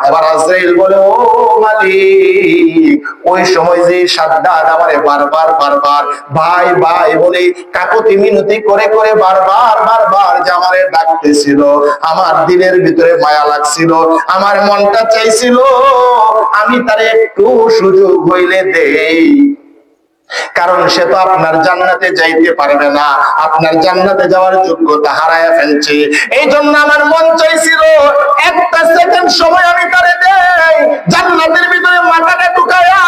এবার আজরাইল বলে, ও মালিক, ওই সময় যে সাদ্দাত আমারে বারবার ভাই ভাই বলে কাকুতি মিনতি করে করে বারবার যে আমারে ডাকতেছিল, আমার দিলের ভিতরে মায়া লাগছিল, আমার মনটা চাইছিল আমি তারে একটু সুযোগ হইলে দেই, কারণ সে তো আপনার জান্নাতে যাইতে পারবে না, আপনার জান্নাতে যাওয়ার যোগ্যতা হারায় ফেলছে। এই জন্য আমার মন চাইছিল একটা সেকেন্ড সময় আমি তারে দেই, জান্নাতের ভিতরে মাথাটা ঢুকায়া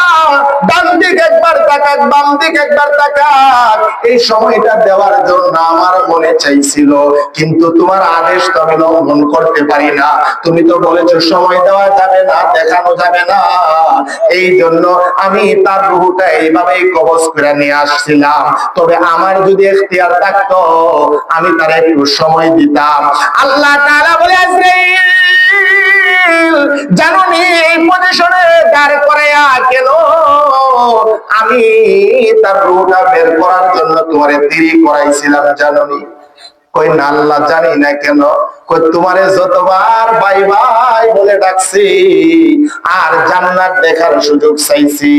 ডান দিক একবার তাকাক, বাম দিক একবার তাকাক, এই সময়টা দেওয়ার জন্য আমার মনে চাইছিল। কিন্তু তোমার আদেশ তো আমি লঙ্ঘন করতে পারি না, তুমি তো বলেছো সময় দেওয়া যাবে না, দেখানো যাবে না, এই জন্য আমি তার রূহটা এইভাবেই কবজ করে নিয়ে আসছিলাম। তবে আমার যদি ইখতিয়ার থাকতো আমি তার একটু সময় দিতাম। আল্লাহ তাআলা বলে, আজরাইল জানোনি এই পজিশনে দাঁড় করায়া কেন আমি তার রূহটা বের করার জন্য তোমারে দেরি করাইছিলাম জানোনি? কই না আল্লাহ জানি না কেন। কই তোমারে যতবার ভাই ভাই বলে ডাকছি আর জান্নাত দেখার সুযোগ চাইছি,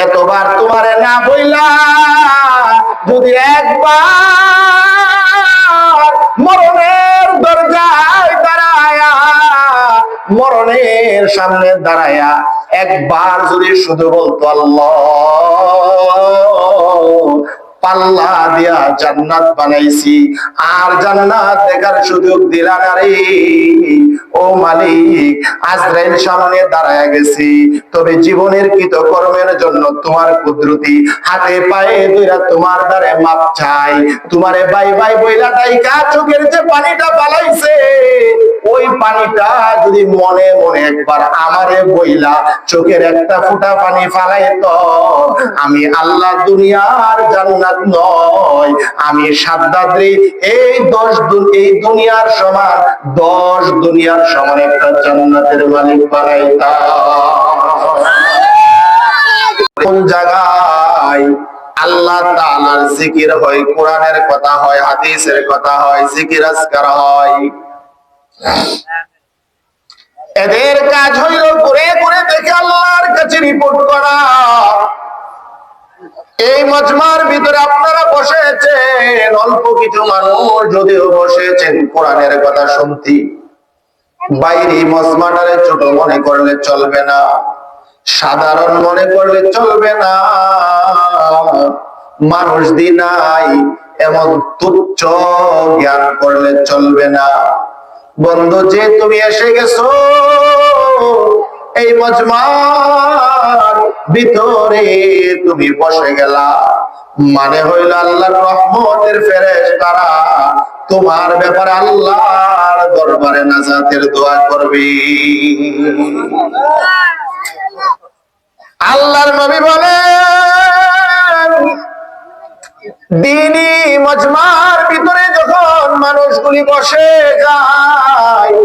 এতবার তোমারে না বইলা যদি একবার মরণের দরজায় দাঁড়ায়া, মরণের সামনে দাঁড়ায়া একবার যদি শুধু বলতো আল্লাহ, পাল্লা দিয়া জান্নাত বানাইছি আর জান্নাত দেখার সুযোগ দিলা না রে, ও মালিক আজরাইল সামনে দাঁড়ায় গেছি, তবে জীবনের কৃতকর্মের জন্য তোমার কুদরতি হাতে পায়ে ধইরা তোমার দ্বারে মাপ চাই, তোমারে বাই বাই বইলা ডাইকা চোখের যে পানিটা পালাইছে ওই পানিটা যদি মনে মনে একবার আমারে বইলা চোখের একটা ফোঁটা পানি ফালাইতো, আমি আল্লাহ দুনিয়ার জান্নাত নয়, আমি সাদ্দাতরে এই এই দুনিয়ার সমান 10 দুনিয়ার সমান একটা জান্নাতের মালিক বানাইতাম। কোন জায়গায় আল্লাহ তাআলার জিকির হয়, কোরআনের কথা হয়, হাদিসের কথা হয়, জিকির আজকার হয়, এদের কাজ হইল ঘুরে ঘুরে দেখে আল্লাহর কাছে রিপোর্ট করা। এই মজমার ভিতরে আপনারা বসেছেন, অল্প কিছু মানুষ যদিও বসেছেন কোরআনের কথা শুনতে, বাইরে মজমাটারে ছোট মনে করলে চলবে না, সাধারণ মনে করলে চলবে না, মানুষ দিনাই এমন তুচ্ছ জ্ঞান করলে চলবে না। বন্ধু, যে তুমি এসে গেছো এই মজমার ভিতরে, তুমি বসে গেলা, মানে হইল আল্লাহর রহমতের ফেরেশতারা তোমার ব্যাপারে আল্লাহর দরবারে নাজাতের দোয়া করবে। আল্লাহর নবী বলেন, দ্বীনি মজমার ভিতরে যখন মানুষগুলি বসে যায়,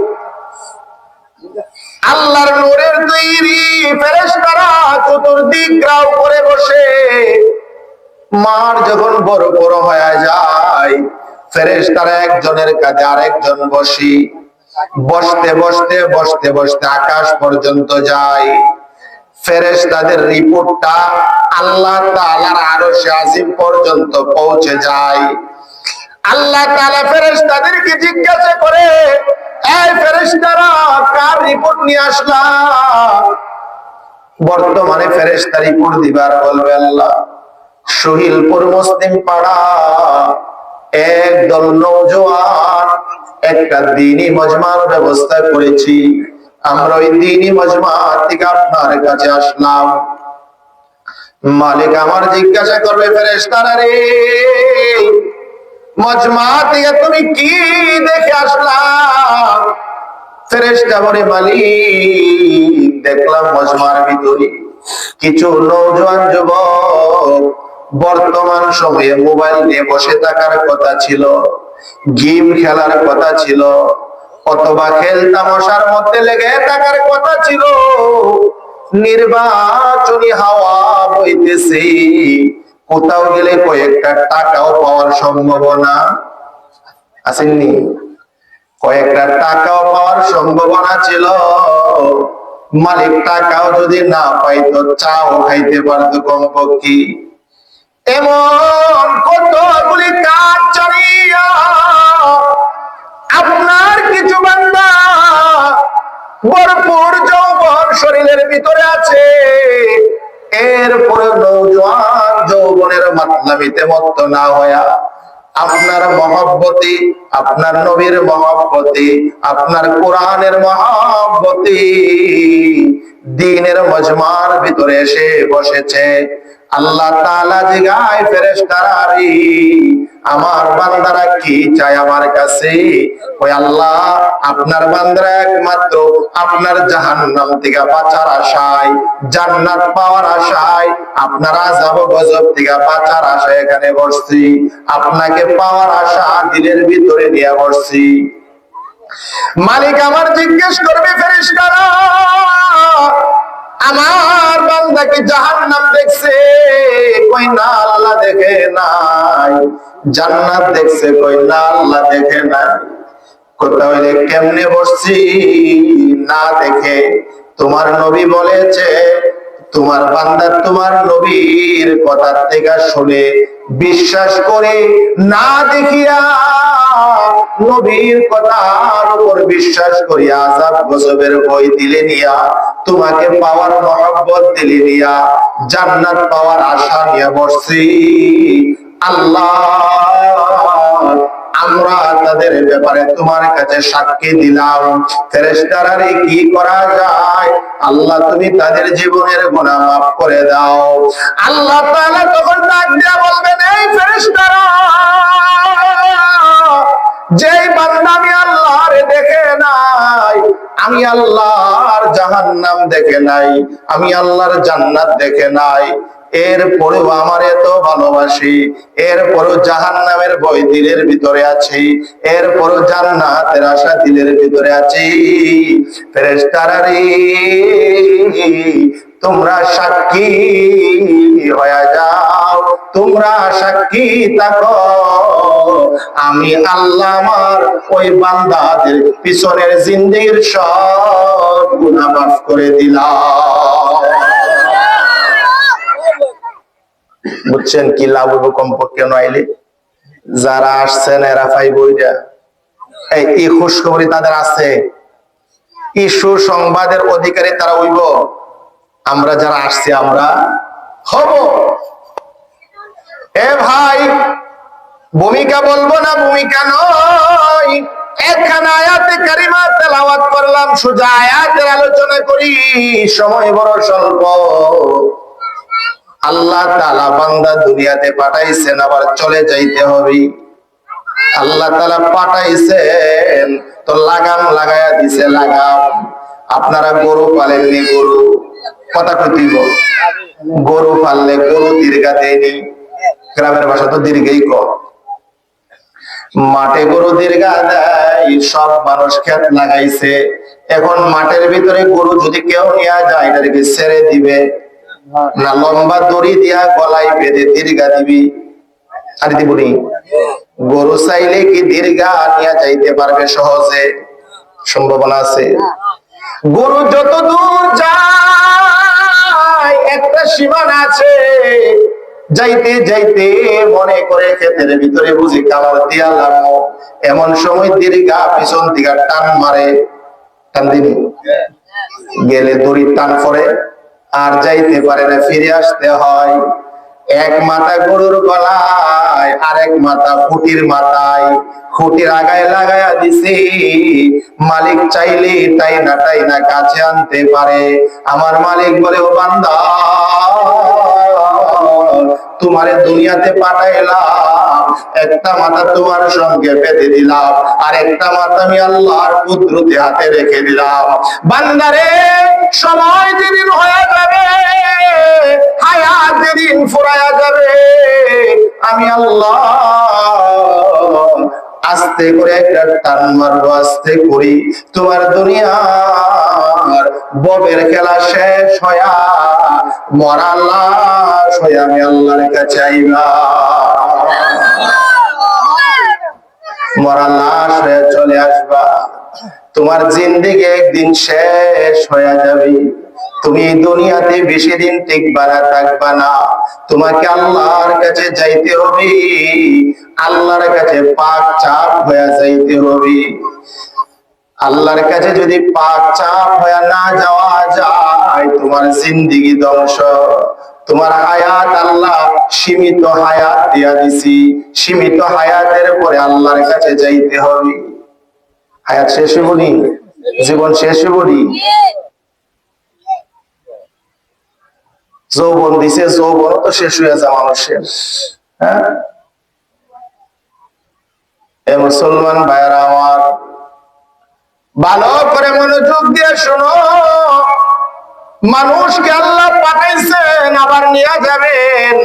আল্লাহর নূরের তৈরি ফেরেশতারা চতুর্দিক ঘেরাও করে বসে। মাঠ যখন বড় বড় হয়ে যায়, ফেরেশতারা একজনের কাছে আরেকজন বসে, বসতে বসতে বসতে বসতে আকাশ পর্যন্ত যায়। ফেরেশতাদের রিপোর্টটা আল্লাহ তাআলার আরশে আজিম পর্যন্ত পৌঁছে যায়। আল্লাহ তাআলা ফেরেশতাদেরকে জিজ্ঞাসা করে, এই ফেরেশতারা কার রিপোর্ট নিয়ে আসলা? বর্তমানে ফেরেশতা রিপোর্ট দিবার বলবে, আল্লাহ শহীদপুর মুসলিম পাড়া একদল নওজোয়ান একটা দ্বীনি মজমার ব্যবস্থা করেছি, আমরা ওই দ্বীনি মজমা থেকে আপনার কাছে আসলাম। মালিক আমার জিজ্ঞাসা করবে, ফেরেশতারা রে, মজমা থেকে তুমি কি দেখে আসলা? ফেরেশতা বলে, মালিক দেখলাম মজমার ভিতরে কিছু নওজোয়ান যুবক বর্তমান সময়ে মোবাইল নিয়ে বসে থাকার কথা ছিল, গেম খেলার কথা ছিল, অথবা খেল তামাশার মধ্যে লেগে থাকার কথা ছিল। নির্বাচনী হাওয়া বইতেছে, কোথাও গেলে কয়েকটা টাকাও পাওয়ার সম্ভাবনা আসেননি, কয়েকটা টাকাও পাওয়ার সম্ভাবনা ছিল। মালিক টাকাও যদি না পাইতো চাও খাইতে পারতো কমপক্ষে। এমন কতগুলি কাজ চালিয়া আপনার কিছু বান্দা ভরপুর যৌবন শরীরের ভিতরে আছে, এরপরে নওজোয়ান যৌবনের মাতলামিতে মত্ত না হইয়া আপনার মহব্বতে, আপনার নবীর মহব্বতে, আপনার কোরআনের মহব্বতে দ্বীনের মজমার ভিতরে এসে বসেছে। আল্লাহ তাআলা জিগায় ফেরেশতারা, রে আমার বান্দারা কি চায় আমার কাছে? ওই আল্লাহ আপনার বান্দারা একমাত্র আপনার জাহান্নাম থেকে বাঁচার আশায়, জান্নাত পাওয়ার আশায়, আপনার আযাব গজব থেকে বাঁচার আশায় এখানে বসছি, আপনাকে পাওয়ার আশা দিলের ভিতরে নিয়ে বসছি। মালিক আমার জিজ্ঞেস করবে ফেরেশতারা, আমার বান্দা কি জাহান্নাম দেখছে? কই না আল্লাহ দেখে নাই। জান্নাত দেখছে? কই না আল্লাহ দেখে নাই। কোথাও কেমনে বসছি না দেখে? তোমার নবী বলেছে তোমার বান্দা তোমার নবীর কথা থেকে শুনে বিশ্বাস করে না দেখিয়া, নবীর কথার উপর বিশ্বাস করিয়া আযাব গজবের ভয় দিলে নিয়া, তোমাকে পাওয়ার মহব্বত দিলে নিয়া, জান্নাত পাওয়ার আশা নিয়ে বসছি। আল্লাহ আমরা তাদের ব্যাপারে তোমার কাছে সাক্ষী দিলাম। ফেরেশতারা, রে কি করা যায়? আল্লাহ তুমি তাদের জীবনের গুনাহ মাফ করে দাও। আল্লাহ তাআলা তখন ডাক দিয়া বলবেন, এই ফেরেশতারা, যেই বান্দা আমি আল্লাহর দেখে নাই, আমি আল্লাহর জাহান্নাম দেখে নাই, আমি আল্লাহর জান্নাত দেখে নাই, এরপরেও আমার এত ভালোবাসি, এরপরেও জাহান্নামের ভয় দিলের ভিতরে আছি, এরপরেও জান্নাতের আশা দিলের ভিতরে আছি, ফেরেশতারা রে তোমরা সাক্ষী হয়ে যাও, তোমরা সাক্ষী থাকো, আমি আল্লাহ আমার ওই বান্দাদের পিছনের জিন্দেগির সব গুনাহ মাফ করে দিলাম। বুঝছেন কি লাভ হইব? কমপক্ষে নইলে যারা আসছেন এরা পাইব। এই খুশখবরি তাদের আছে, এই সুসংবাদের অধিকারী তারা হইব। আমরা যারা আসছি আমরা হব। এ ভাই, ভূমিকা বলবো না, ভূমিকা নয়, একখানা আয়াতে কারিমা তেলাওয়াত করলাম, সোজা আয়াতের আলোচনা করি, সময় বড় স্বল্প। আল্লাহ তাআলা বান্দা দুনিয়াতে পাঠাইছেন, আবার চলে যাইতে হবে। আল্লাহ তাআলা পাঠাইছেন তো লাগাম লাগায়া দিছে, লাগাম। আপনারা গরু পালেননি, গরু কথা কইব, গরু পাললে গরু দীর্ঘা দেয়নি, গ্রামের ভাষা তো দীর্ঘই কম। মাঠে গরু দীর্ঘা দেয়, সব মানুষ ক্ষেত লাগাইছে, এখন মাঠের ভিতরে গরু যদি কেউ নিয়ে যায়, এটাকে ছেড়ে দিবে না লম্বা দড়ি দিয়া গলায় বেঁধে দীর্ঘা দিবি? আর দিবনি? গরু চাইলে কি দীর্ঘা নিয়ে যাইতে পারবে সহজে? সম্ভাবনা আছে? গরু যত দূর যায় একটা সীমানা আছে, যাইতে যাইতে মনে করে ক্ষেতের ভিতরে বুঝি কামড় দিয়া লাগবো, এমন সময় দীর্ঘা পিছন দিকে টান মারে, টান দিবি গেলে দড়ি টান পড়ে, আর যাইতে পারে না, ফিরে আসতে হয়। এক মাথা গরুর গলায়, আরেক মাথা খুঁটির মাথায়, খুঁটির আগায় লাগাইয়া দিছি, মালিক চাইলে তাই না কাছে আনতে পারে। আমার মালিক বলে, ও বান্দা, তোমারে দুনিয়াতে পাঠাইলাম, একটা মাথা তোমার সঙ্গে বেঁধে দিলাম, আর একটা মাথা আমি আল্লাহর কুদরতে হাতে রেখে দিলাম। বান্দারে, সময় যেদিন হয়ে যাবে, হায়াত যেদিন ফুরায়া যাবে, আমি আল্লাহ আস্তে করে একটা টান মারবো, আস্তে করি, তোমার দুনিয়ার ববের খেলা শেষ হয়া মরা লাশ হয়ে আমি আল্লাহর কাছে আইবা, মরা লাশ হয়ে চলে আসবা। তোমার জিন্দেগি একদিন শেষ হয়ে যাবে। তুমি দুনিয়াতে বেশি দিন টিকবা না, থাকবা না। তোমাকে আল্লাহর কাছে যাইতে হবে, আল্লাহর কাছে পাক চাপ হয়ে যাইতে হবে। আল্লাহর কাছে যদি পাক চাপ হয়ে না যাওয়া যায়, তোমার জিন্দেগি ধ্বংস। তোমার হায়াত আল্লাহ সীমিত হায়াত দিয়া দিছি, সীমিত হায়াতের পরে আল্লাহর কাছে যাইতে হবে। হায়াত শেষ হবনি, জীবন শেষ হবনি। যৌবন দিছে, যৌবন তো শেষ হয়ে যায় মানুষের। হ্যাঁ, এ মুসলমান ভাইরা আমার, ভালো করে মনোযোগ দিয়ে শোনো। মানুষকে আল্লাহ পাঠাইছেন, আবার নিয়ে যাবেন।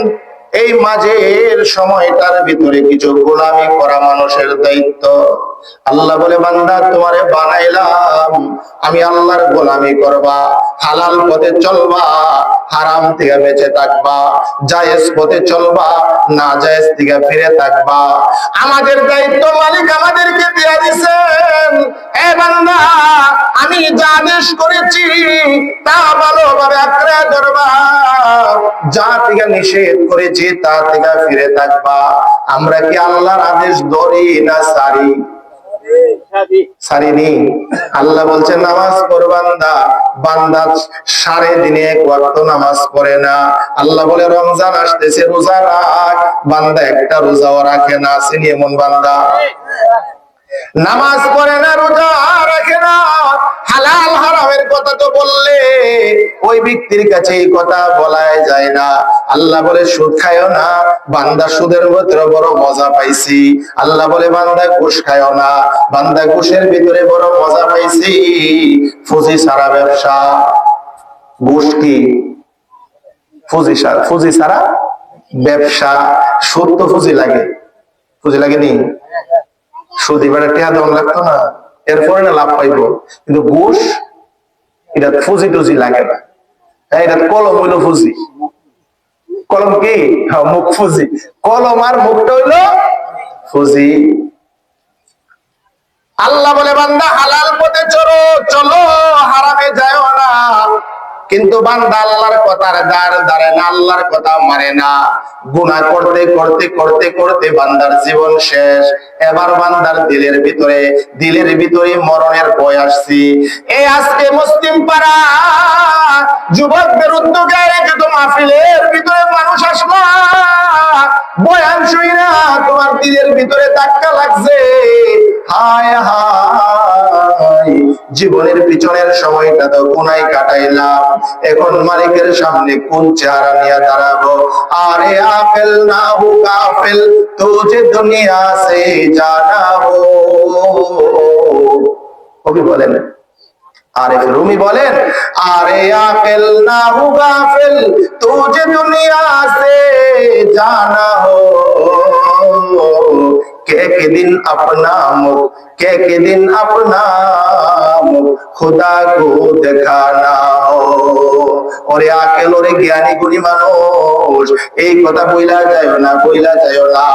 এই মাঝের সময়টার ভিতরে কিছু গোলামি করা মানুষের দায়িত্ব। আল্লাহ বলে, বান্দা তোমারে বানাইলাম, আমি আল্লাহর গোলামি করবা, হালাল পথে চলবা, হারাম থেকে বেঁচে থাকবা, জায়েজ পথে চলবা, না জায়েজ থেকে ফিরে থাকবা। আমাদের দায়িত্ব মালিক আমাদেরকে দিয়ে দিয়েছেন। এ বান্দা, আমি যা আদেশ করেছি তা ভালোভাবে আঁকড়ে ধরবা, যা থেকে নিষেধ করেছি তা থেকে ফিরে থাকবা। আমরা কি আল্লাহর আদেশ ধরি না সারি? সারিনি। আল্লাহ বলছেন নামাজ পড় বান্দা, বান্দা সাড়ে দিনে এক ওয়াক্ত নামাজ পড়ে না। আল্লাহ বলে রমজান আসতেছে, রোজা রাখ, বান্দা একটা রোজাও রাখে না। আসেনি এমন বান্দা? নামাজ পড়ে না, রোজা রাখে না। হালাল হারামের কথা তো বললে ওই ব্যক্তির কাছে এই কথা বলাই যায় না। আল্লাহ বলে সুদ খায়ও না, বান্দা সুদের ভিতরে বড় মজা পাইছি। আল্লাহ বলে বান্দা ঘুষ খায়ও না, বান্দা ঘুষের ভিতরে বড় মজা পাইছি। ফুজি সারা ব্যবসা। ঘুষ কি? ফুজি সারা ব্যবসা। সুদ তো ফুজি লাগে, ফুজি লাগেনি? সুদ এবারে টেহা দম লাগতো না, এরপরে না লাভ পাইবো। কিন্তু ঘুষ এটা ফুজি টুজি লাগে না। এটা কলম হইলো ফুজি। কলম কি? মুখ ফুজি। কলম আর মুখটা হইলো ফুজি। আল্লাহ বলে বান্দা হালাল পথে চলো, চলো, হারামে যাও না। কিন্তু বান্দা আল্লাহর কথার দ্বার ধরে না, আল্লাহর কথা মানে না। গুনাহ করতে করতে করতে করতে বান্দার জীবন শেষ। এবার বান্দার দিলের ভিতরে মরণের ভয় আসছে। এই আজকে মুসলিম পাড়া যুবকদের উদ্যোগে যত মাহফিলের ভিতরে মানুষ আসলো, বয়ান শুইনা তোমার দিলের ভিতরে ধাক্কা লাগছে। হায় হায়, জীবনের পিছনের সময়টা তো গুনায় কাটাইলাম, এখন মালিকের সামনে কোন চেহারা নিয়ে দাঁড়াবো? আরে আফেল না হো কাফেল, তুঝে দুনিয়া সে জানা হো। কবি বলেন, আরিফ রুমি বলেন, আরে আকেল না হো গাফিল, তুঝে দুনিয়া সে জানা হো। के दिन अपना मुख, के दिन अपना मुख खुदा को दिखाना हो। ওরে আকেল, ওরে জ্ঞানী গুণী মানুষ, এই কথা বইলা যায় না, বইলা যায় না।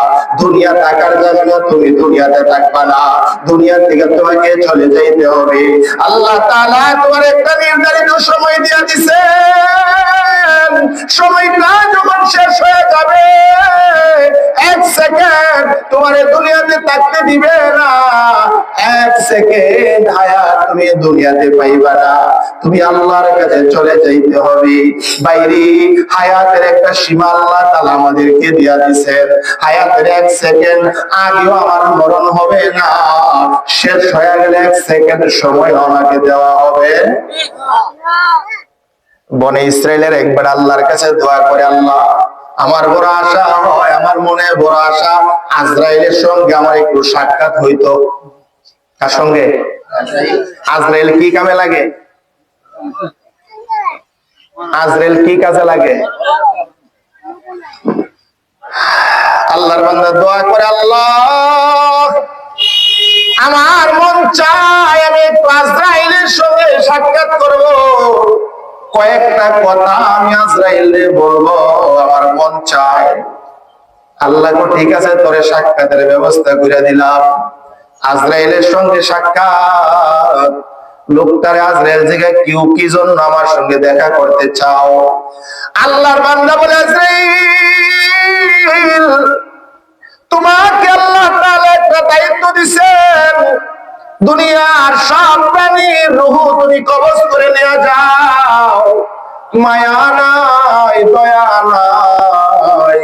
দুনিয়া টাকার যাবে না, তুমি দুনিয়াতে থাকবা না, দুনিয়া থেকে তোমাকে চলে যাইতে হবে। আল্লাহ তাআলা তোমার একটা নির্ধারিত সময় দিয়ে দিছে। সময়টা যখন শেষ হয়ে যাবে, এক সেকেন্ড তোমার দুনিয়াতে থাকতে দিবে না, এক সেকেন্ড হায়াত তুমি দুনিয়াতে পাইবা না। তুমি আল্লাহর কাছে চলে যাইতে হবে। বাইরে হায়াতের একটা সীমা আল্লাহ তাআলা আমাদেরকে দিয়া দিয়েছেন। হায়াতের এক সেকেন্ড আগেও আমার মরণ হবে না, শেষ হয়ে গেলে এক সেকেন্ড সময় আমাকে দেওয়া হবে। বনে ইসরাইলের একবার আল্লাহর কাছে দোয়া করে, আল্লাহ আমার বড় আশা হয়, আমার মনে বড় আশা আজরাইলের সঙ্গে আমার একটু সাক্ষাৎ হইতো। কার সঙ্গে? আজরাইল কি কামে লাগে? আজরাইল কি কাজে লাগে? আল্লাহর বান্দা দোয়া করে, আল্লাহ আমার মন চায় আমি আজরাইলের সঙ্গে সাক্ষাৎ করব, কয়েকটা কথা আমি আজরাইলে বলবো, আমার মন চায়। আল্লাহ ঠিক আছে, তোরে সাক্ষাতের ব্যবস্থা করে দিলাম। আজরাইলের সঙ্গে সাক্ষাৎ। লোকটারে আজরাইল জিজ্ঞাসা, কেউ কি জন্য আমার সঙ্গে দেখা করতে চাও? আল্লাহর বান্দা বলে, আজরাইল, তোমাকে আল্লাহ তাআলা একটা দায়িত্ব দিয়েছেন, দুনিয়ার সব প্রাণীর রূহ তুমি কবজ করে নিয়ে যাও। মায়া নাই, দয়া নাই,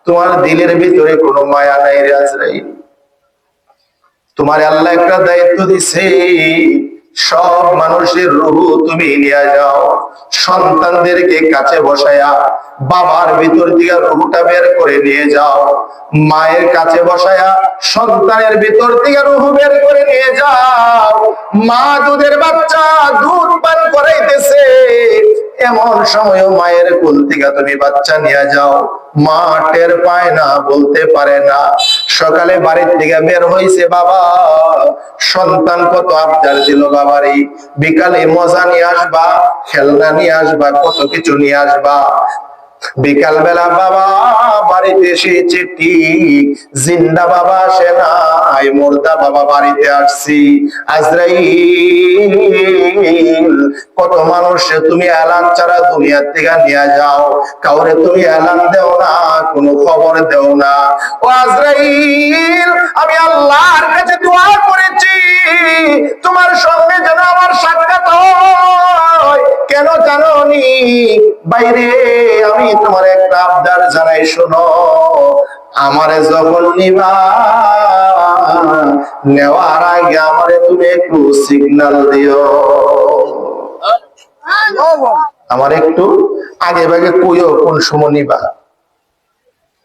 তোমার দিলের ভিতরে কোনো মায়া নাই রে আজরাইল। তোমার আল্লাহ একটা দায়িত্ব দিছে, সব মানুষের রূহ তুমি নিয়ে যাও। সন্তানদেরকে কাছে বসায়া বাবার ভিতর থেকে রূহটা বের করে নিয়ে যাও। মায়ের কাছে বসায়া সন্তানের ভিতর থেকে রূহ বের করে নিয়ে যাও। মা দুধের বাচ্চা দুধ পান করাইতেছে, এমন সময় মায়ের কোল থেকে তুমি বাচ্চা নিয়ে যাও। মা টের পায় না, বলতে পারে না। সকালে বাড়ির থেকে বের হয়েছে বাবা, সন্তান কত আবদার দিল বাবারে, বিকালে মজা নিয়ে আসবা, খেলনা নিয়ে আসবা, কত কিছু নিয়ে আসবা। বিকাল বেলা বাবা বাড়িতে এসেছে ঠিক, জিন্দা বাবা আসে নাই, মুর্দা বাবা বাড়িতে আসছি। আজরাইল, কত মানুষ তুমি এলান ছাড়া দুনিয়া থেকে নিয়ে যাও, কাউরে তুমি এলান দেও না, কোনো খবর দেও না। ও আজরাইল, আমি আল্লাহর কাছে দোয়া করেছি তোমার সঙ্গে যেন আমার সাক্ষাৎ হয়। কেন জানো নি বাইরে, আমি তোমার একটা আবদার জানাই, শোনো। আমারে যখন নিবা, নেওয়ার আগে আমারে তুমি একটু সিগন্যাল দিও। আমার একটু আগে ভাগে কইও কোন সময় নিবা।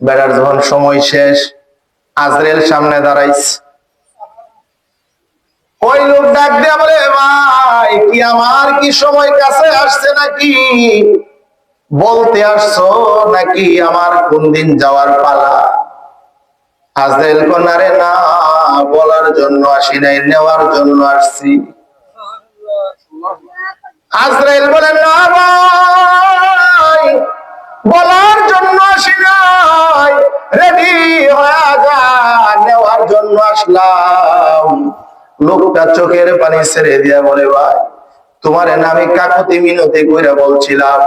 বেড়ার যখন সময় শেষ, আজরাইল সামনে দাঁড়াইছে। ওই লোক ডাক দিয়া বলে, ভাই কি আমার কি সময় কাছে আসছে নাকি? বলতে আসছো নাকি আমার কোন দিন যাওয়ার পালা? আজরাইল কোনারে না, বলার জন্য আসি নাই, নেওয়ার জন্য আসছি। আজরাইল বলেন, না ভাই, বলার জন্য আসি নাই, রেডি হয়ে যা, নেওয়ার জন্য আসলাম। লোকটা চোখের পানি ছেড়ে দিয়া বলে, ভাই তোমার আমি কাকুতি মিনতি কইরা বলছিলাম,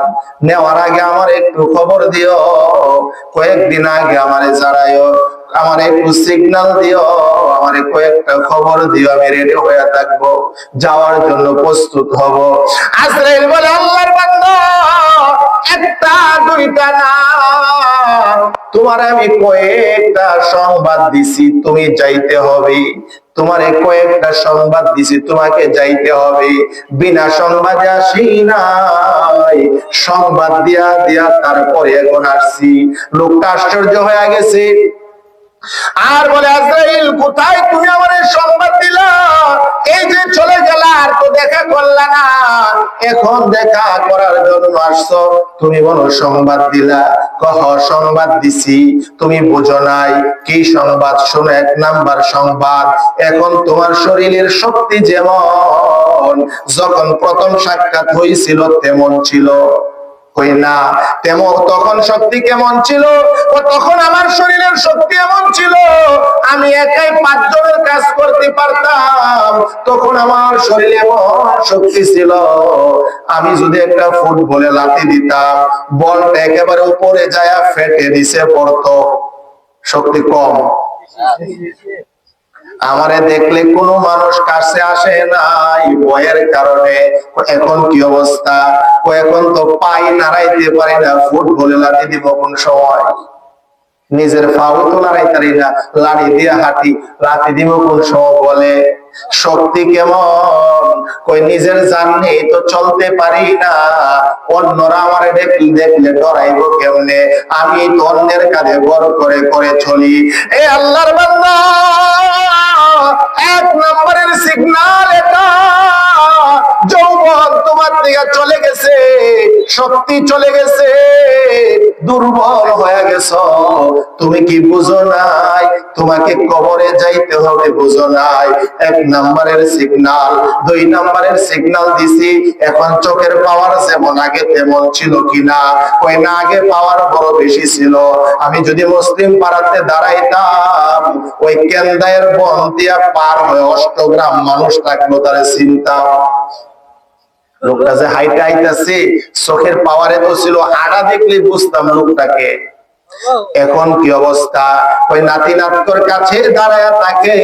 নেওয়ার আগে আমার একটু খবর দিও, কয়েকদিন আগে আমারে জানাইও, আমার একটু সিগন্যাল দিও, আমারে কয়েকটা খবর দিও, আমি রেডি হয়ে থাকবো, যাওয়ার জন্য প্রস্তুত হব। আজরাইল বলে, আল্লাহর বান্দা, একটা দুইটা না, তোমার আমি কয়েকটা সংবাদ দিছি, তুমি যাইতে হবে। তোমারে কয়েকটা সংবাদ দিছি, তোমাকে যাইতে হবে। বিনা সংবাদে আসি নাই, সংবাদ দিয়া দিয়া তারপরে এখন আসছি। লোকটা আশ্চর্য হয়ে গেছে, আর বলে, আজরাইল কোথায় তুমি আমার সংবাদ দিলা? এই যে চলে গেলা, আর তো দেখা করলা না, এখন দেখা করার জন্য আসছো, তুমি বলো সংবাদ দিলা? কহ সংবাদ দিছি, তুমি বুঝো নাই। কি সংবাদ? শোনো, এক নাম্বার সংবাদ, এখন তোমার শরীরের শক্তি যেমন যখন প্রথম সাক্ষাৎ হয়েছিল তেমন ছিল, কই না তেমন তখন শক্তি কেমন ছিল? ও তখন আমার শরীরের শক্তি এমন ছিল, আমি একাই 5 জনের কাজ করতে পারতাম। তখন আমার শরীরে এমন শক্তি ছিল, আমি যদি একটা ফুটবলে লাথি দিতাম, বলটা একেবারে উপরে যায় ফেটে নিচে পড়তো। শক্তি কম। আমারে দেখলে কোনো মানুষ কাছে আসে নাই ভয়ের কারণে। এখন কি অবস্থা? এখন তো পাই নাড়াইতে পারি না, ফুটবলে লাঠি দিব কোন সময়? নিজের পাও তো নাড়াইতে পারি না, লাঠি দিয়ে হাঁটি, লাঠি দিব কোন সময়? বলে শক্তি কেমন? কই নিজের জান নেই তো চলতে পারি না, অন্যরা আমারে দেখলে ডরাইবো কেমনে? আমি তো অন্যের কাঁধে বড় করে করে চলি। এ আল্লাহর বান্দা, 1 নম্বরের সিগন্যাল এটা। যৌবন তোমার দিকে চলে গেছে, শক্তি চলে গেছে, দুর্বল হয়ে গেছো। তুমি কি বুঝো নাই তোমাকে কবরে যাইতে হবে? বুঝো নাই? 1 নম্বরের সিগন্যাল, 2 নম্বরের সিগন্যাল দিছি। এখন চোখের পাওয়ার যেমন আগে তেমন ছিল কিনা? ওই না, আগে পাওয়ার বড় বেশি ছিল। আমি যদি মুসলিম পাড়াতে দাঁড়াইতাম, ওই কেন্দায়ের বন দিয়া পার হয়ে 8 গ্রাম মানুষ থাকলো, তার চিন্তা। লোকটা যে হাইটে আইতাছে, চোখের পাওয়ারে তো ছিল, হাঁটা দেখলে বুঝতাম লোকটাকে। এখন কি অবস্থা? ওই নাতি নাতকর কাছে দাঁড়ায় তাকে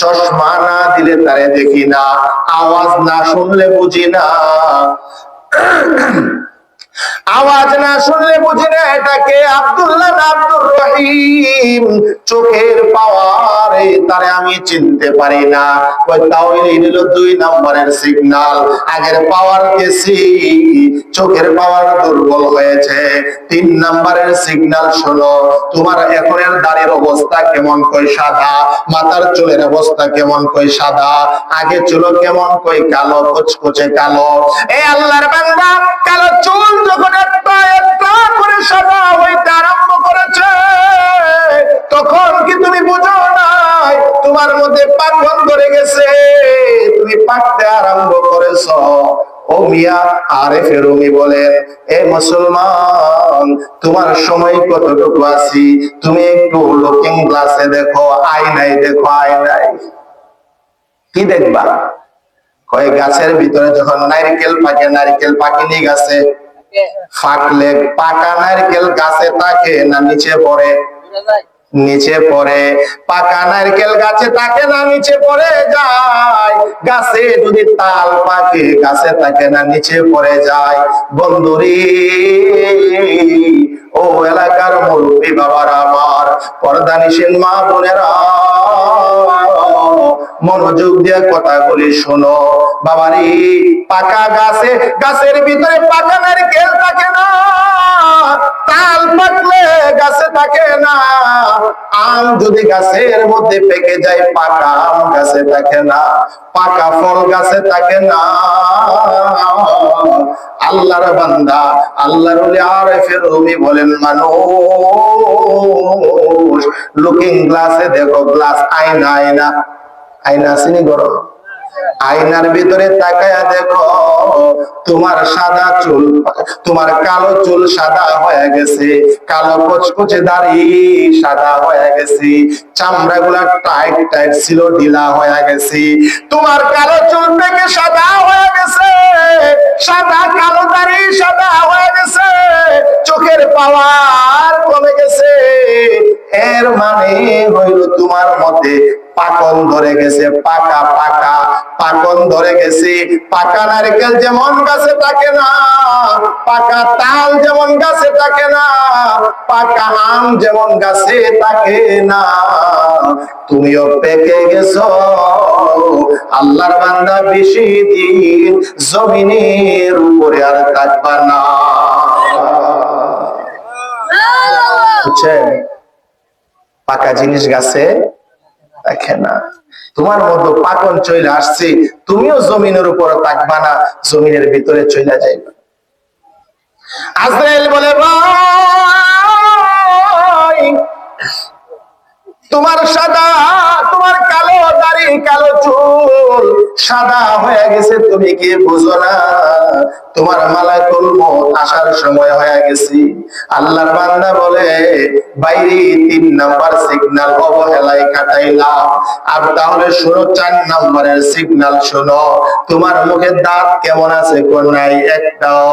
চশমা না দিলে তারে দেখি না, আওয়াজ না শুনলে বুঝি না, আওয়াজ না শুনলে বুঝি না এটাকে আব্দুল্লাহ না আব্দুর রহিম। চোখের পাওয়ারে তারে আমি চিনতে পারি না। ওই তাহলে নিল 2 নম্বরের সিগন্যাল। আগের পাওয়ার গেছি, চোখের পাওয়ার দুর্বল হয়েছে। 3 নম্বরের সিগন্যাল শোনো, তোমার এখনের দাড়ির অবস্থা কেমন? কই সাদা। মাথার চুলের অবস্থা কেমন? কই সাদা। আগে চুল কেমন? কই কালো, কুচকুচে কালো। এই আল্লাহর বান্দা, কালো চুল যখন একটা একটা করে সাদা হইতে আরম্ভ করেছে, তখন কি তুমি বুঝো নাই তোমার মধ্যে পাকন ধরে গেছে? তুমি পাকতে আরম্ভ করেছো। ও মিয়া আরেফে রুমি বলেন, এ মুসলমান, তোমার সময় কতটুকু আছি? তুমি একটু লুকিং গ্লাসে দেখো, আয়নায় দেখো। আয়নায় কি দেখবা? কয় গাছের ভিতরে যখন নারকেল পাকে, নারকেল পাকেনি গাছে, ফাটলে পাকা নারকেল গাছে থাকে না নিচে পড়ে? নিচে পড়ে। পাকা নারকেল গাছে থাকে না নিচে পড়ে যায়? গাছে যদি তাল পাকে, গাছে থাকে না নিচে পড়ে যায়? বন্ধুরি, ও এলাকার মুরব্বী বাবার আমার, পর্দানিসীন মা বোনেরা, মনোযোগ দিয়ে কথাগুলি শোনো। বাবারি, পাকা গাছে, গাছের ভিতরে পাকা নারকেল থাকে না, তাল পাকলে গাছে থাকে না। আম যদি গাছের মধ্যে পেকে যায়, পাকা আম গাছে থাকে না, পাকা ফল গাছে থাকে না। আল্লাহর বান্দা, আল্লাহর ওলি আরেফে রুমি বলেন, মানুষ লুকিং গ্লাসে দেখো, গ্লাস আয়না, আয়না, আয়না আসেনি গরম, আয়নার ভিতরে তাকায়া দেখো, তোমার সাদা চুল, তোমার কালো চুল সাদা হয়ে গেছে, কালো কুচকুচে দাড়ি সাদা হয়ে গেছে, চামড়া গুলা টাইট টাইট ছিল, ঢিলা হয়ে গেছে। তোমার কালো চুল থেকে সাদা হয়ে গেছে, সাদা কালো দাড়ি সাদা হয়ে গেছে, চোখের পাওয়ার কমে গেছে। এর মানে হইল তোমার মধ্যে পাকন ধরে গেছে, পাকা পাকা পাকন ধরে গেছে। পাকা নারকেল যেমন গাছে থাকে না, পাকা তাল যেমন গাছে থাকে না, পাকা আম যেমন গাছে থাকে না, তুমিও পেকে গেছো। আল্লাহর বান্দা, বেশি দিন জমিনের উপরে আর থাকবা না। বুঝছেন? পাকা জিনিস গাছে থাকে না। তোমার মতো পাকন চলে আসছে, তুমিও জমিনের উপর থাকবা না, জমিনের ভিতরে চলে যাইবা। আজরাইল বলে, ভাই, তোমার সাদা, তোমার কালো দাড়ি, কালো চুল সাদা হয়ে গেছে, তুমি কি বুঝো না? তোমার মালাকুল মউত আসার সময় হয়ে গেছে। আল্লাহর বান্দা বলে, বাইরে 3 নাম্বার সিগন্যাল অবহেলায় কাটাইলাম। আর তাহলে শোনো, 4 নাম্বারের সিগন্যাল শোনো। তোমার মুখের দাঁত কেমন আছে? কোন নাই একটাও।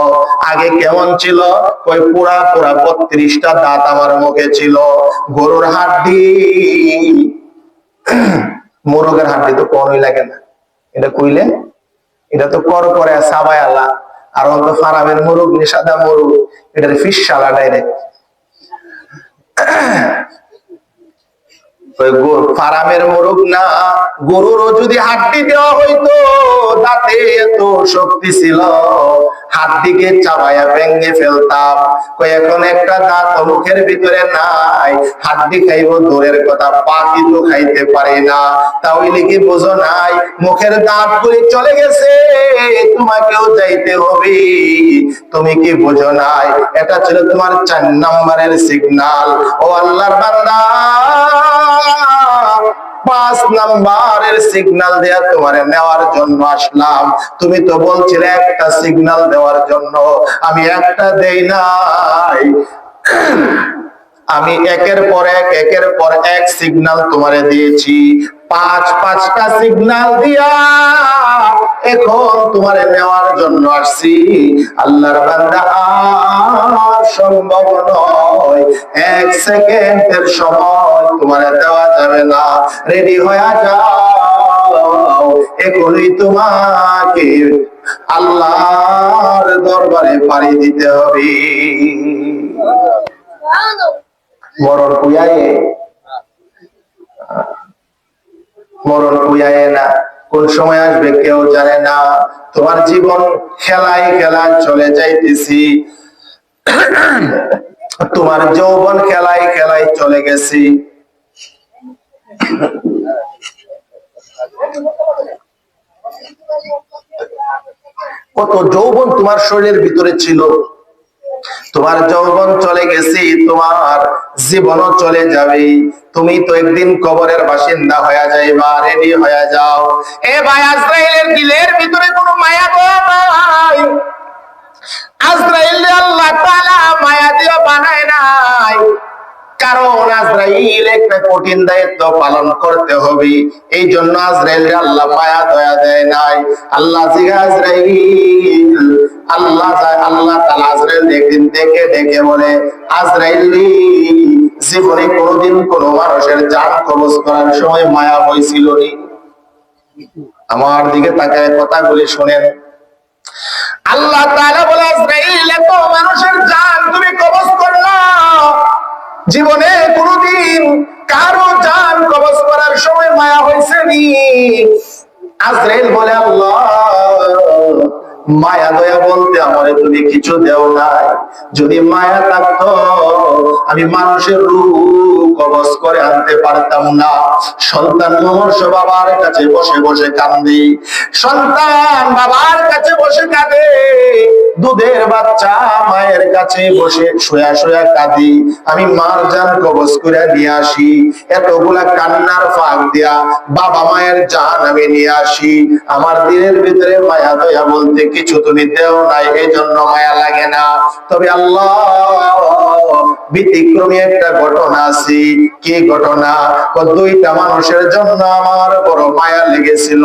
আগে কেমন ছিল? কই পুরা পুরা 32টা দাঁত আমার মুখে ছিল। গরুর হাড্ডি, মোরগের হাড্ডি তো কোনই লাগে না, এটা কইলে এটা তো কর করে সাবাই আল্লাহ। আর অন্ত ফারামের মোরগ, সাদা মোরগ, এটার ফিস সালা ডাইরেক্ট। ফারামের মোরগ না, গরুরও যদি হাড্ডি দেওয়া হইতো, দাঁতে এত শক্তি ছিল, হাত দিকে চাবায়া ভেঙে ফেলতাম। এখন একটা দাঁত মুখের ভিতরে নাই, হাড্ডি খাইব দূরের কথা, পাতি তো খাইতে পারি না। তাহলে কি বোঝো নাই মুখের দাঁত গুলি চলে গেছে, তোমাকেও যাইতে হবে। তুমি কি বোঝো নাই এটা ছিল তোমার 4 নম্বরের সিগন্যাল। ও আল্লাহর বান্দা, 5 নম্বরের সিগন্যাল দেয়া তোমারে নেওয়ার জন্য আসলাম। তুমি তো বলছিলে একটা সিগন্যাল দেওয়ার জন্য, আমি একটা দেই নাই। আমি একের পর এক সিগন্যাল তোমারে দিয়েছি। 5টা সিগন্যাল দিয়া এখন তোমারে নেওয়ার জন্য আসছি। আল্লাহর বান্দা, আর সম্ভব নয়, 1 সেকেন্ডের সময় তোমারে দেওয়া যাবে না। রেডি হয়ে যাও, এখনই তোমাকে আল্লাহর দরবারে পাড়ি দিতে হবে। মরণ কুয়ায়ে না, কোন সময় আসবে কেউ জানে না। তোমার জীবন খেলায় চলে যাইতেছি, তোমার যৌবন খেলায় চলে গেছি। কত যৌবন তোমার শরীরের ভিতরে ছিল, তোমার যৌবন চলে গেছে, তোমার জীবনও চলে যাবে। তুমি তো একদিন কবরের বাসিন্দা হয়ে যাইবা। রেডি হয়ে যাও। এ ভাই, আজরাইলের দিলের ভিতরে কোনো মায়া দয়া নাই। আজরাইল আল্লাহ তাআলা মায়া দিয়ে বানায় নাই, কারণ আজরাইল একটা কঠিন দায়িত্ব পালন করতে হবে। এই জন্য আজরাইল আল্লাহ মায়া দয়া দেয় নাই। আল্লাহ জিগা আজরাইল, আল্লাহ তাআলা আজরাইল একদিন ডেকে বলে, আজরাইল, জীবনে কোনোদিন কোন মানুষের জান কবজ করার সময় মায়া হয়েছিল নি? আমার দিকে তাকায় কথাগুলি শোনেন। আল্লাহ তাআলা বলে, আজরাইল, এত মানুষের জান তুমি কবজ করলা, জীবনে কোনদিন কারো জান কবজ করার সময় মায়া হয়েছে নি? আজরাইল বলে, আল্লাহ, মায়া দয়া বলতে আমারে তুমি কিছু দেও নাই। যদি মায়া থাকতো আমি মানুষের রূপ কবজ করে আনতে পারতাম না। সন্তান মহর্ষ বাবার কাছে বসে বসে কান্দে, সন্তান বাবার কাছে বসে কাঁদে, দুধের বাচ্চা মায়ের কাছে বসে শুয়া কাঁদি। আমি মার জান কবজ করে নিয়ে আসি, এতগুলা কান্নার ফাঁক দিয়া বাবা মায়ের জান আমি নিয়ে আসি। আমার দিনের ভিতরে মায়া দয়া বলতে কিছু তুমি দেও নাই, এই জন্য মায়া লাগে না। তবে আল্লাহ, ব্যতিক্রমী একটা ঘটনা আছে। কি ঘটনা? 2টা মানুষের জন্য আমার বড় মায়া লেগেছিল।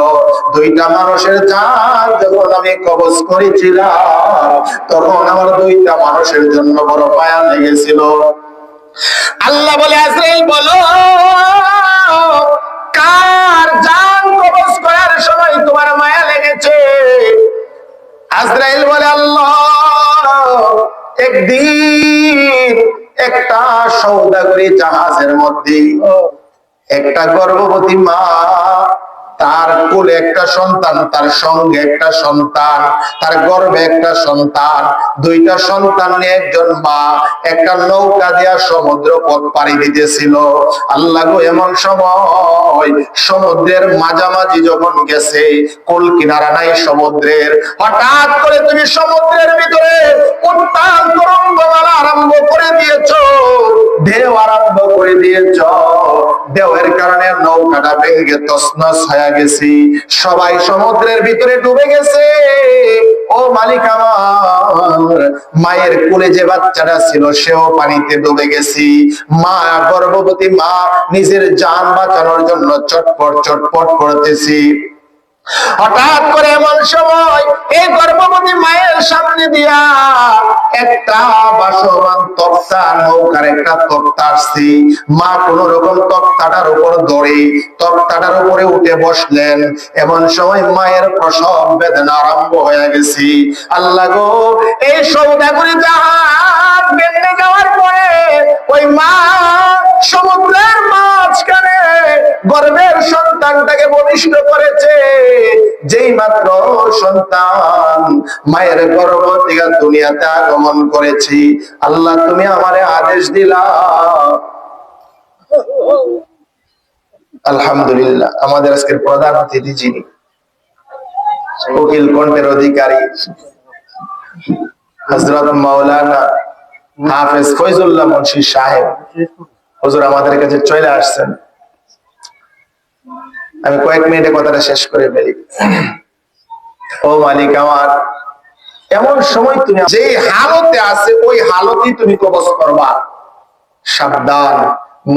2টা মানুষের জান যখন আমি কবজ করেছিলাম, তখন আমার 2টা মানুষের জন্য বড় মায়া লেগেছিল। আল্লাহ বলে, আজরাইল বলো, কার জান কবজ করার সময় তোমার মায়া লেগেছে? আজরাইল বলে, আল্লাহ, একদিন একটা সওদাগরী জাহাজের মধ্যে একটা গর্ভবতী মা, তার কোলে একটা সন্তান, তার সঙ্গে একটা সন্তান, তার গর্ভে একটা সন্তান, 2টা সন্তান নিয়ে একজন মা একটা নৌকা দিয়া সমুদ্র পথ পাড়ি দিতেছিল। আল্লাহ গো, এমন সময় সমুদ্রের মাঝামাঝি যখন গেছে, কোল কিনারা নাই সমুদ্রের, হঠাৎ করে তুমি সমুদ্রের ভিতরে উত্তাল তরঙ্গ আরম্ভ করে দিয়েছো, ঢেউ আরম্ভ করে দিয়েছ। ঢেউয়ের কারণে নৌকাটা ভেঙে তছনছ হয়ে গেছে, সবাই সমুদ্রের ভিতরে ডুবে গেছে। ও মালিক আমার, মায়ের কোলে যে বাচ্চাটা ছিল সেও পানিতে ডুবে গেছে। মা, গর্ভবতী মা নিজের জান বাঁচানোর জন্য চটপট করতেছি। হঠাৎ করে এমন সময় এই গর্ভবতী মায়ের সামনে দিয়া একটা বাসমান তক্তা, নৌকার একটা তক্তা আসছে। মা কোন রকম তক্তাটার উপর দড়ে তক্তাটার উপরে উঠে বসলেন। এমন সময় মায়ের প্রসব বেদনা আরম্ভ হয়ে গেছে। আল্লাহ গো, এই সওদাগরী জাহাজ ভেঙে যাওয়ার পরে ওই মা সমুদ্রের মাঝখানে গর্ভের সন্তানটাকে বলিষ্ঠ করেছে। যেই মাত্র সন্তান মায়ের গর্ভ থেকে দুনিয়াতে আগমন করেছি, আল্লাহ তুমি আমারে আদেশ দিলা। আলহামদুলিল্লাহ, আমাদের আজকের প্রধান অতিথি যিনি কোকিল কণ্ঠের অধিকারী হযরত মাওলানা হাফেজ ফয়জুল্লাহ মুন্সি সাহেব হুজুর আমাদের কাছে চলে আসছেন। আমি কয়েক মিনিটে কথাটা শেষ করে ফেলি। ও মালিক আমার, এমন সময় তুমি যে হালতে আছে ওই হালতেই তুমি কবজ করবা। সাবধান,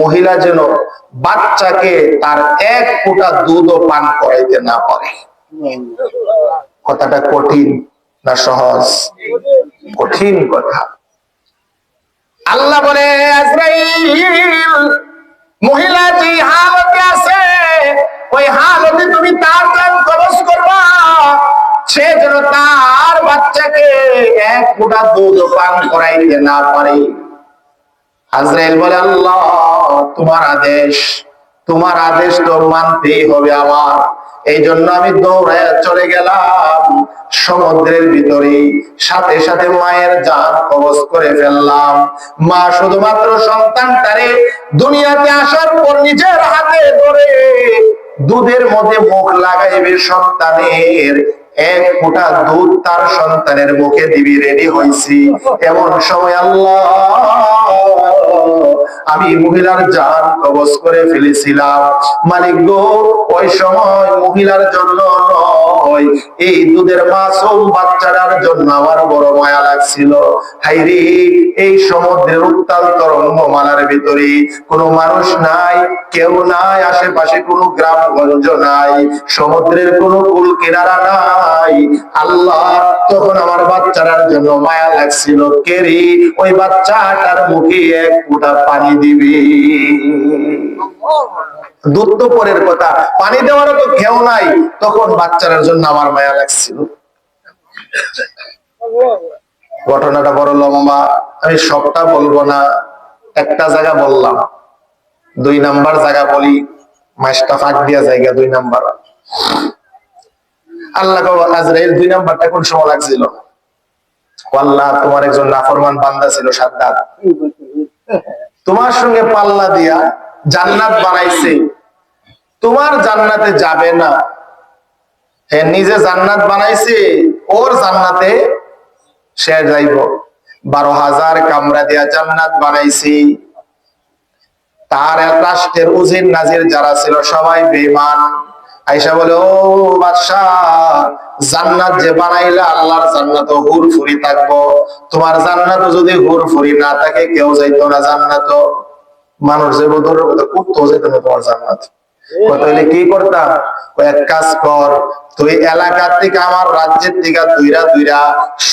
মহিলা যেন বাচ্চাকে তার এক ফোঁটা দুধও পান করাইতে না পারে। কথাটা কঠিন না সহজ? কঠিন কথা। আল্লাহ বলে, আজরাইল, মহিলা যে হালতে আছে ওই হালতে তুমি তার জান কবজ করবা, সে যেন তার বাচ্চাকে এক ফোঁটা দুধ পান করাইতে না পারে। আজরাইল বলে, আল্লাহ তোমার আদেশ, তোমার আদেশ তো মানতেই হবে আমার। এই জন্য আমি দৌড়ায় চলে গেলাম সমুদ্রের ভিতরে, সাথে সাথে মায়ের জান কবজ করে ফেললাম। মা শুধুমাত্র সন্তানটারে দুনিয়াতে আসার পর নিজের হাতে ধরে দুধের মধ্যে মুখ লাগাইবে, সন্তানের এক ফোঁটা দুধ তার সন্তানের মুখে দিবি রেডি হয়েছি। এমন সময় আল্লাহ আমি মহিলার জান কবজ করে ফেলেছিলাম। মালিক গো, ওই সময় মহিলার জন্য নয়, এই দুধের মাসুম বাচ্চাটার জন্য আমার বড় মায়া লাগছিল। হাইরে, এই সমুদ্রের উত্তাল তরঙ্গমালার ভিতরে কোনো মানুষ নাই, কেউ নাই, আশেপাশে কোনো গ্রামগঞ্জ নাই, সমুদ্রের কোনো কুল কিনারা নাই। আল্লাহ, তখন আমার বাচ্চাটার জন্য মায়া লাগছিল। কেরি ওই বাচ্চাটার মুখে এক ফোঁটা পানি দিবি। দুধ তো পরের কথা, পানি দেওয়ারও তো কেউ নাই, তখন বাচ্চাটার জন্য আমার মায়া লাগছিল। ঘটনাটা বড় লম্বা, আমি সবটা বলবো না, একটা জায়গা বললাম। 2 নাম্বার জায়গা বলি, মাসটা ফাঁক দিয়া জায়গা 2 নাম্বার। আল্লাহ আজরাইল 2 নাম্বারটা কোন সময় লাগছিল? আল্লাহ, তোমার একজন নাফরমান বান্দা ছিল সাদ্দাত, তোমার সঙ্গে পাল্লা দিয়া জান্নাত বানাইছে, তোমার জান্নাতে যাবে না। হ্যাঁ, নিজে জান্নাত বানাইছে, ওর জান্নাতে সে যাইব। 12,000 কামরা দিয়া জান্নাত বানাইছি। তার রাষ্ট্রের উজির নাজির যারা ছিল সবাই বেঈমান। আয়েশা বলে, ও বাদশা, জান্নাত যে বানাইলা, আল্লাহর জান্নাত হুরফুরি থাকবো, তোমার জান্নাত যদি হুরফুরি না থাকে কেউ যাইতো না জান্নাত। মানুষ যে বদরের কথা কুত্তাও যাইতো না তোমার জান্নাত। তাহলে কি করতাম? এক কাজ কর, তুই এলাকার থেকে আমার রাজ্যের থেকে দুইরা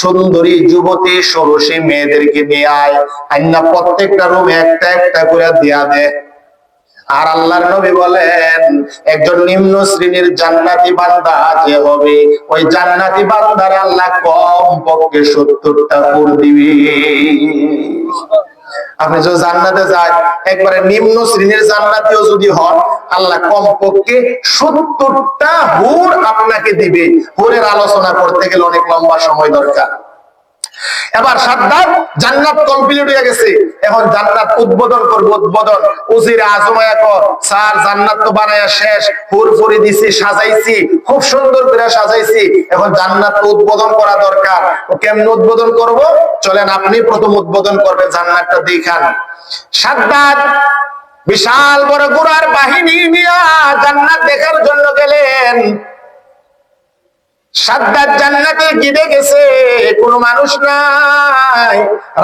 সুন্দরী যুবতী ষোড়শী মেয়েদেরকে নিয়ে আয়, আইনা প্রত্যেকটা রুম একটা একটা করে দিয়া দে। আর আল্লাহর নবী বলেন, একজন নিম্ন শ্রেণীর জান্নাতি বান্দা যে হবে, ওই জান্নাতি বান্দার আল্লাহ কম পক্ষে 70টা হুর দিবে। আপনি যদি জান্নাতে যান, একবারে নিম্ন শ্রেণীর জান্নাতীও যদি হন, আল্লাহ কম পক্ষে 70টা হুর আপনাকে দিবে। হুরের আলোচনা করতে গেলে অনেক লম্বা সময় দরকার। এবার সাদ্দাত জান্নাত কমপ্লিট হয়ে গেছে, এখন জান্নাত উদ্বোধন করব। উদ্বোধন উজিরে আজমায়া কর, স্যার জান্নাত তো বানায়া শেষ, হুরফুরি দিছি, সাজাইছি, খুব সুন্দর করে সাজাইছি, এখন জান্নাত তো উদ্বোধন করা দরকার। ও কেমনে উদ্বোধন করব? চলেন আপনি প্রথম উদ্বোধন করবেন, জান্নাতটা দেখান। সাদ্দাত বিশাল বড় ঘোড়ার বাহিনী নিয়ে জান্নাত দেখার জন্য গেলেন। সাদ্দাত জান্নাতে গিয়ে গেছে, কোনো মানুষ নাই,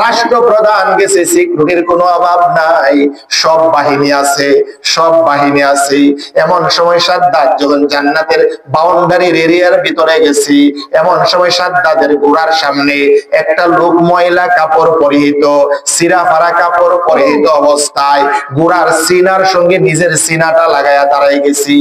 রাষ্ট্রপ্রধান গেছে, সিকিউরিটির কোনো অভাব নাই, সব বাহিনী আছে, সব বাহিনী আছে। এমন সময় সাদ্দাত যখন জান্নাতের বাউন্ডারির এরিয়ার ভিতরে গেছি, এমন সময় সাদ্দাতের ঘোড়ার সামনে একটা লোক ময়লা কাপড় পরিহিত, সিরা ফারা কাপড় পরিহিত অবস্থায় ঘোড়ার সিনার সঙ্গে নিজের সিনাটা লাগায়া দাঁড়াই গেছি।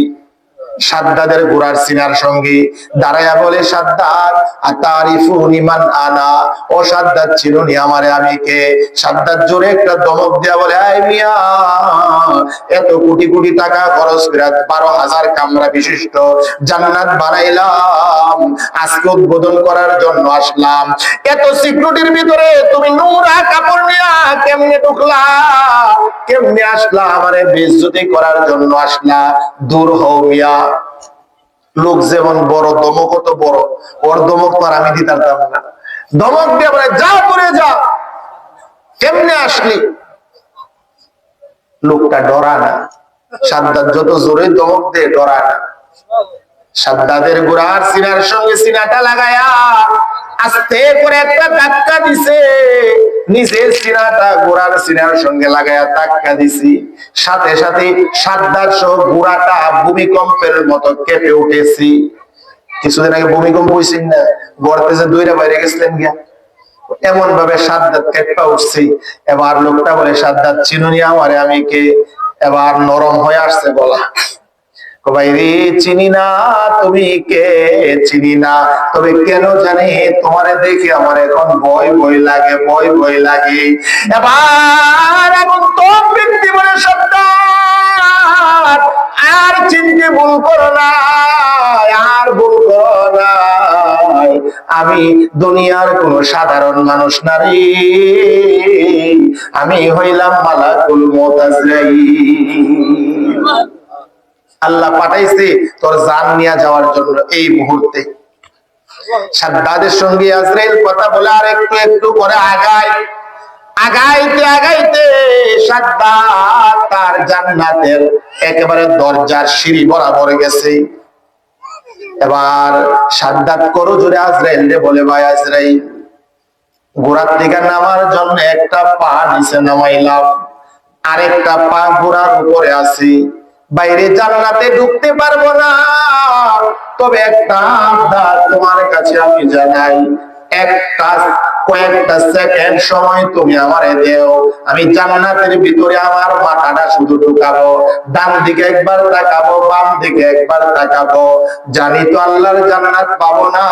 সাদ্দাদের ঘোড়ার সিনার সঙ্গে দাঁড়ায়া বলে, সাদ্দাত আতারিফুনি মান আনা, ও ও সাদ্দাত চিনুনি আমারে, আমি কে? সাদ্দাত জোরে একটা দমক দিয়া বলে, আই মিয়া, এত কোটি কোটি টাকা খরচ করে 12,000 কামরা বিশিষ্ট জান্নাত বানাইলাম, আজকে উদ্বোধন করার জন্য আসলাম। এত সিকিউরিটির ভিতরে তুমি নোংরা কাপড় নিয়া কেমনে ঢুকলা? কেমনে আসলা? আমারে বেইজ্জতি করার জন্য আসলা? দূর হও মিয়া। লোক যেমন বড়, দমক কত বড়, ওর দমক তো আর আমি দিতাম না। দমক দিয়ে বলে, যা করে যা। কেমনে আসলি? লোকটা ডরা না। সাদ্দাত যত জোরে দমক দিয়ে ডরা না। সাদ্দাতের গোড়ার সিনার সঙ্গে সিনাটা লাগায়া আস্তে করে একটা ধাক্কা দিছে। নিজের সিনাটা গোড়ার সিনার সঙ্গে লাগায়া ধাক্কা দিছি, সাথে সাথে সাদ্দাত সহ গোড়াটা ভূমিকম্পের মতো কেঁপে উঠেছি। কিছুদিন আগে ভূমিকম্প হয়েছিল না, গড়তে যে দইরা বাইরে গেছিলেন গিয়া, এমন ভাবে সাদ্দাত কেঁপে উঠছি। এবার লোকটা বলে, সাদ্দাত চিনুনি আমারে, আমি কে? এবার নরম হয়ে আসছে গলা। ভাই রে, চিনি না, তুমি কে? চিনি না, তবে কেন জানি তোমারে দেখে আমার এখন ভয় ভয় লাগে, ভয় ভয় লাগে। এবার এখন তো ব্যক্তি বলে, সাদ্দাত আর চিনতে ভুল করো না, আর ভুল করো না, আমি দুনিয়ার কোন সাধারণ মানুষ না রে, আমি হইলাম মালাকুল মউত আজরাইল। আল্লাহ পাঠাইছে তোর জান নিয়ে যাওয়ার জন্য এই মুহূর্তে। সাদ্দাতের সঙ্গে আজরাইল কথা বলে আর একটু একটু করে আগাইতে আগাইতে সাদ্দাত তার জান্নাতের একেবারে দরজার সিঁড়ি বরাবর গেছে। এবার সাদ্দাত করো জোরে আজরাইল রে বলে, ভাই আজরাইল, ঘোড়ার থেকে নামার জন্য একটা পা নিচে নামাইলাম, আরেকটা পা ঘোড়ার উপরে আছে, বাইরে জান্নাতে ঢুকতে পারবো না, তবে একটা আবদার তোমার কাছে আমি জানাই, কয়েকটা সেকেন্ড সময় তুমি আমারে দেও, আমি জান্নাতের ভিতরে আমার মাথাটা শুধু ঢুকাবো, ডান দিকে একবার তাকাবো, বাম দিকে একবার তাকাবো। জানি তো আল্লাহর জান্নাত পাবো না,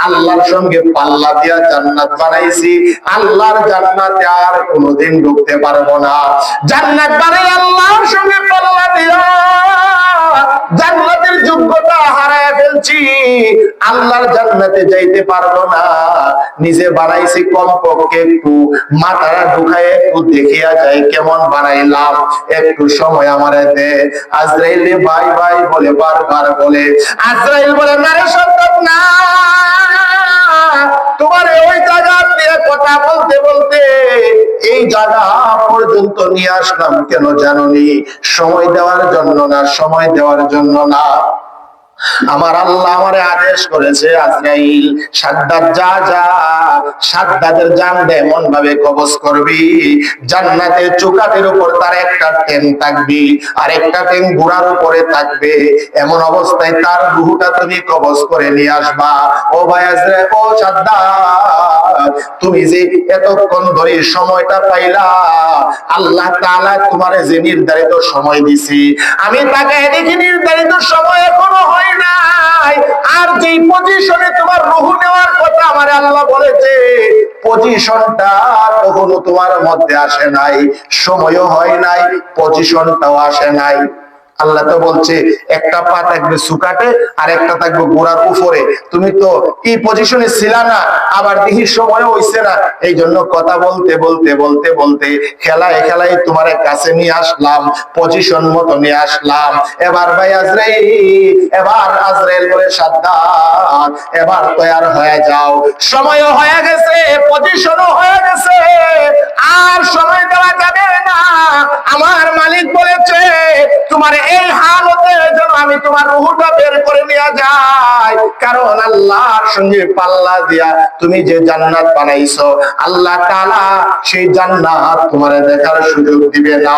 আল্লাহর সঙ্গে পাল্লা দিয়া জান্নাত বানাইছি, আল্লাহর জান্নাতে আর কোনোদিন ঢুকতে পারবো না। জান্নাত বানাই আল্লাহর সঙ্গে পাল্লা দিয়া জান্নাতের যোগ্যতা হারায় ফেলছি, আল্লাহর জান্নাতে যাইতে পারবো না। নিজে বানাইছি, কমপক্ষে একটু মাথাটা ঢুকায় একটু দেখিয়া যায় কেমন বানাইলাম, একটু সময় আমারে দে। আজরাইল ভাই ভাই বলে বারবার বলে, আজরাইল বলে, না রে সাদ্দাত না, তোমার ওই জায়গা দিয়ে কথা বলতে বলতে এই জায়গা পর্যন্ত নিয়ে আসলাম কেন জানোনি? সময় দেওয়ার জন্য না, সময় দেওয়ার জন্য না। আমার আল্লাহ আমারে আদেশ করেছে, আজরাইল সাদ্দাত যা যা, সাদ্দাতের জান এমন ভাবে কবজ করবি, জান্নাতের চৌকাঠের উপর তার একটা টেন থাকবে আর একটা টেন ঘোড়ার উপরে থাকবে, এমন অবস্থায় তার রূহটা তুমি কবজ করে নিয়ে আসবা। ও ভাই আজরাইল, ও সাদ্দাত, তুমি যে এতক্ষণ ধরে সময়টা পাইলা, আল্লাহ তাআলা তোমারে যে নির্ধারিত সময় দিছি, আমি তাকে দেখি নির্ধারিত সময় এখনো হয় নাই, আর যেই পজিশনে তোমার রূহ নেওয়ার কথা আমার আল্লাহ বলেছে, পজিশনটা কখনো তোমার মধ্যে আসে নাই, সময়ও হয় নাই, পজিশনটাও আসে নাই। আল্লাহ তো বলছে একটা পা থাকবে সুকাটে আর একটা থাকবে গোড়ার উপরে, তুমি তো এই পজিশনে ছিল না, আবার দেখি সময় হইছে না, এই জন্য কথা বলতে বলতে বলতে বলতে খেলায় খেলায় তোমার কাছে নিয়ে আসলাম, পজিশন মতো নিয়ে আসলাম। এবার ভাই আজরাইল, এবার আজরাইল বলে, সাদ্দাত এবার তৈয়ার হয়ে যাও, সময়ও হয়ে গেছে, পজিশনও হয়ে গেছে, আর সময় দেওয়া যাবে না। আমার মালিক বলেছে তোমার এই হালতে যেন আমি তোমার রূহটা বের করে নিয়ে যাই, কারণ আল্লাহর সঙ্গে পাল্লা দিয়া তুমি যে জান্নাত বানাইছো, আল্লাহ তাআলা সেই জান্নাত তোমারে দেখার সুযোগ দিবে না।